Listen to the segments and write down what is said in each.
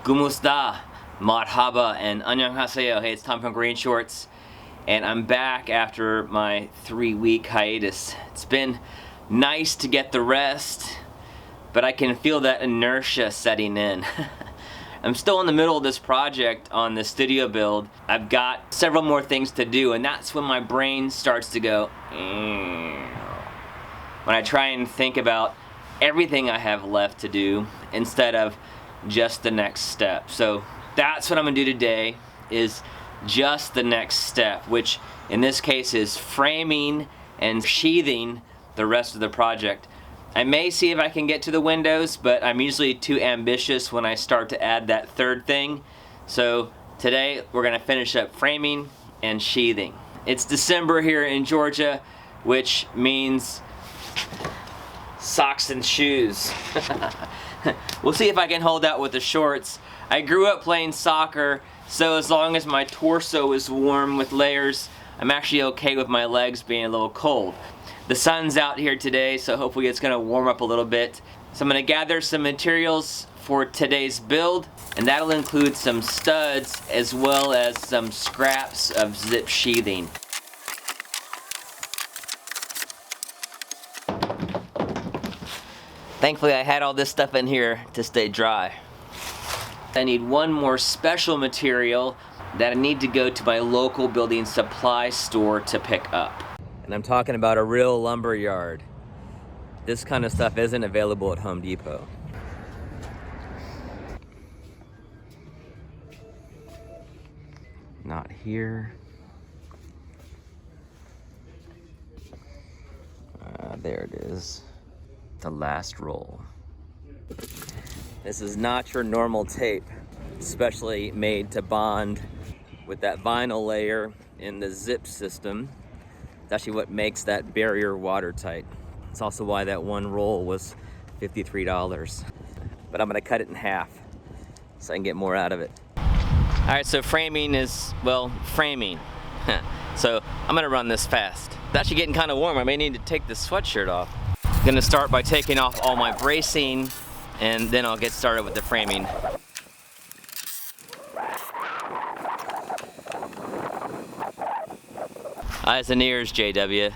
Kumusta, marhaba, and annyeonghaseyo. Hey, it's Tom from GreenShortz, and I'm back after my 3-week hiatus. It's been nice to get the rest, but I can feel that inertia setting in. I'm still in the middle of this project on the studio build. I've got several more things to do, and that's when my brain starts to go, when I try and think about everything I have left to do instead of just the next step. So that's what I'm gonna do today, is just the next step, which in this case is framing and sheathing the rest of the project. I may see if I can get to the windows, but I'm usually too ambitious when I start to add that third thing. So today we're gonna finish up framing and sheathing. It's December here in Georgia, which means socks and shoes. We'll see if I can hold out with the shorts. I grew up playing soccer, so as long as my torso is warm with layers, I'm actually okay with my legs being a little cold. The sun's out here today, so hopefully it's gonna warm up a little bit. So I'm gonna gather some materials for today's build, and that'll include some studs as well as some scraps of zip sheathing. Thankfully I had all this stuff in here to stay dry. I need one more special material that I need to go to my local building supply store to pick up. And I'm talking about a real lumber yard. This kind of stuff isn't available at Home Depot. Not here. There it is. The last roll. This is not your normal tape, especially made to bond with that vinyl layer in the Zip System. It's actually what makes that barrier watertight. It's also why that one roll was $53. But I'm gonna cut it in half so I can get more out of it. All right, so framing is, well, framing. So I'm gonna run this fast. It's actually getting kind of warm. I may need to take this sweatshirt off. I'm gonna start by taking off all my bracing, and then I'll get started with the framing. Eyes and ears, JW.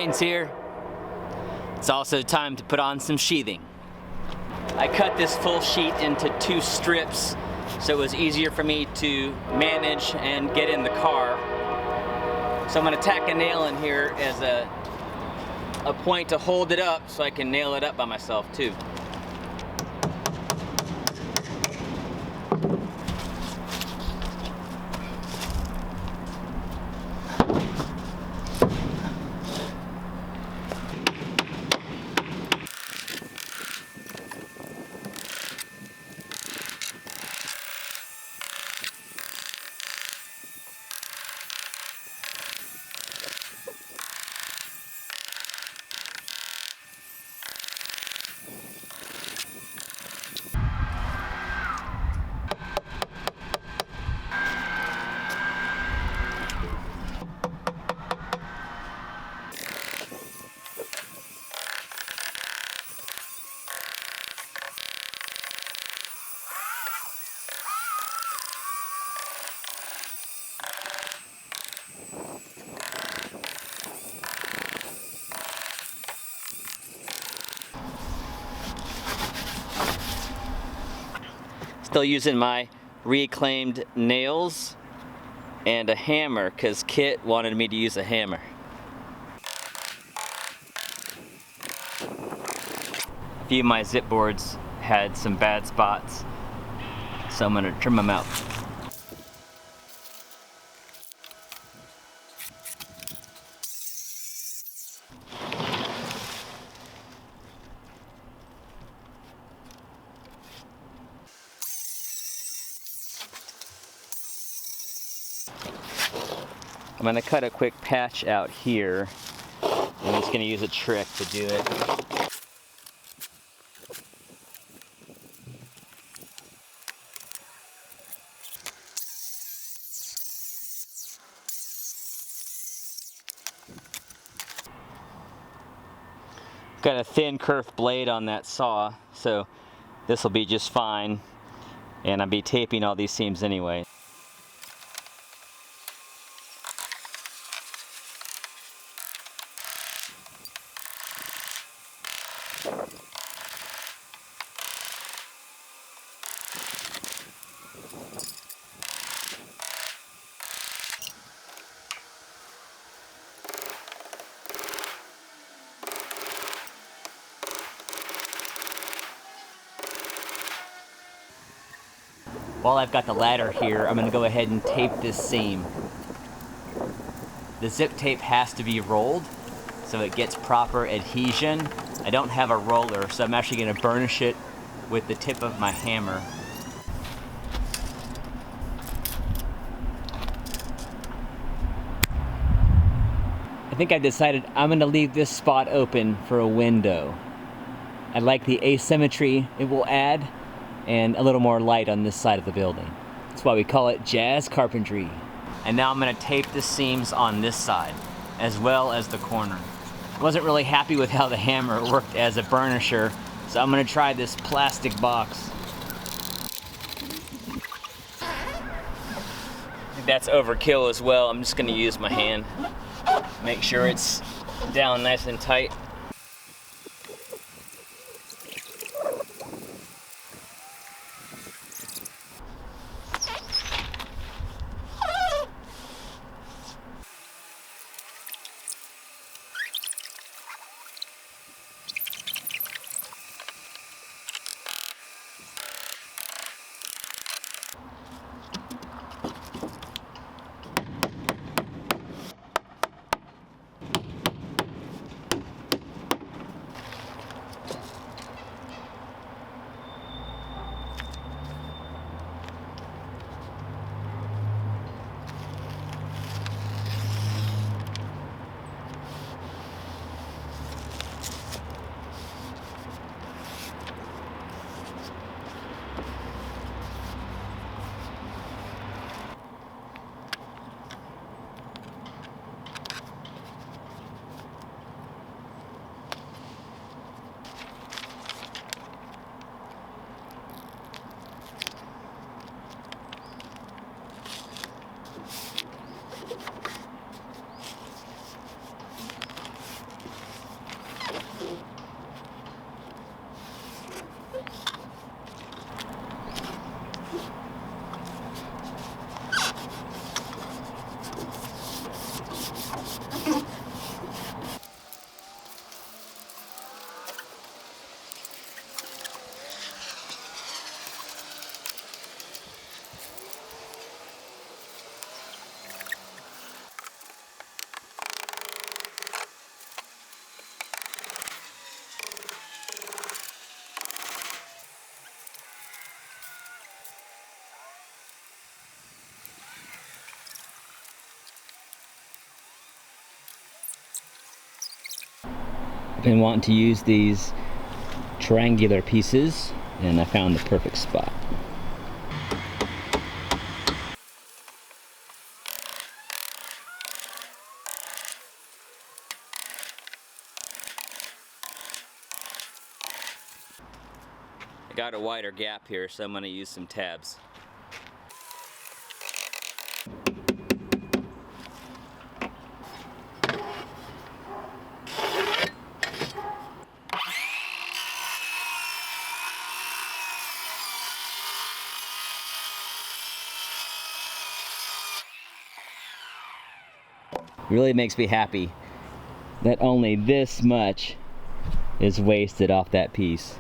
Shane's here. It's also time to put on some sheathing. I cut this full sheet into 2 strips so it was easier for me to manage and get in the car. So I'm going to tack a nail in here as a point to hold it up so I can nail it up by myself too. Still using my reclaimed nails and a hammer because Kit wanted me to use a hammer. A few of my zip boards had some bad spots, so I'm going to trim them out. I'm going to cut a quick patch out here. I'm just going to use a trick to do it. Got a thin curved blade on that saw, so this will be just fine. And I'll be taping all these seams anyway. While I've got the ladder here, I'm going to go ahead and tape this seam. The zip tape has to be rolled so it gets proper adhesion. I don't have a roller, so I'm actually going to burnish it with the tip of my hammer. I think I've decided I'm going to leave this spot open for a window. I like the asymmetry it will add and a little more light on this side of the building. That's why we call it jazz carpentry. And now I'm going to tape the seams on this side, as well as the corner. I wasn't really happy with how the hammer worked as a burnisher, so I'm going to try this plastic box. I think that's overkill as well. I'm just going to use my hand. Make sure it's down nice and tight. been wanting to use these triangular pieces, and I found the perfect spot. I got a wider gap here, so I'm going to use some tabs. Really makes me happy that only this much is wasted off that piece.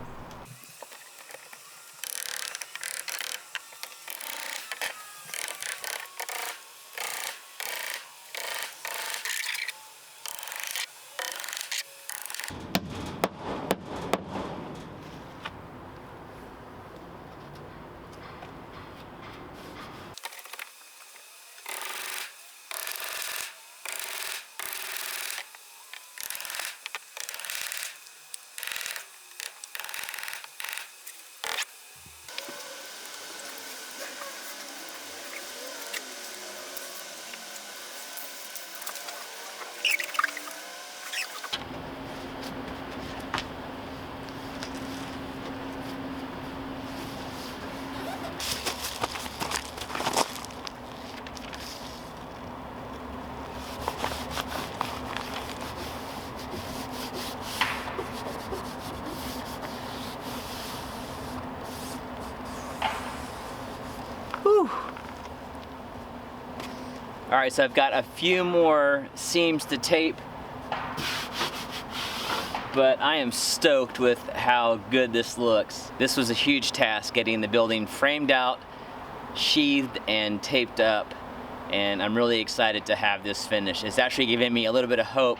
Whew. All right, so I've got a few more seams to tape, but I am stoked with how good this looks. This was a huge task, getting the building framed out, sheathed, and taped up, and I'm really excited to have this finished. It's actually giving me a little bit of hope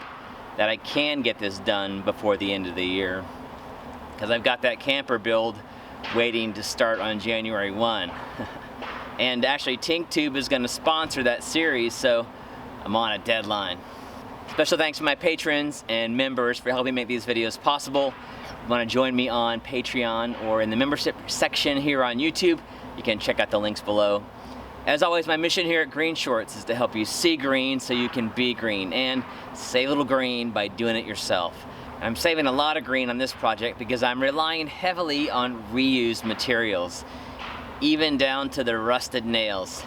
that I can get this done before the end of the year, because I've got that camper build waiting to start on January 1. And actually TinkTube is going to sponsor that series, so I'm on a deadline. Special thanks to my patrons and members for helping make these videos possible. If you want to join me on Patreon or in the membership section here on YouTube, you can check out the links below. As always, my mission here at GreenShortz is to help you see green so you can be green, and save a little green by doing it yourself. I'm saving a lot of green on this project because I'm relying heavily on reused materials, even down to the rusted nails.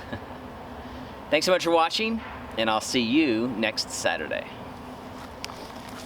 Thanks so much for watching, and I'll see you next Saturday.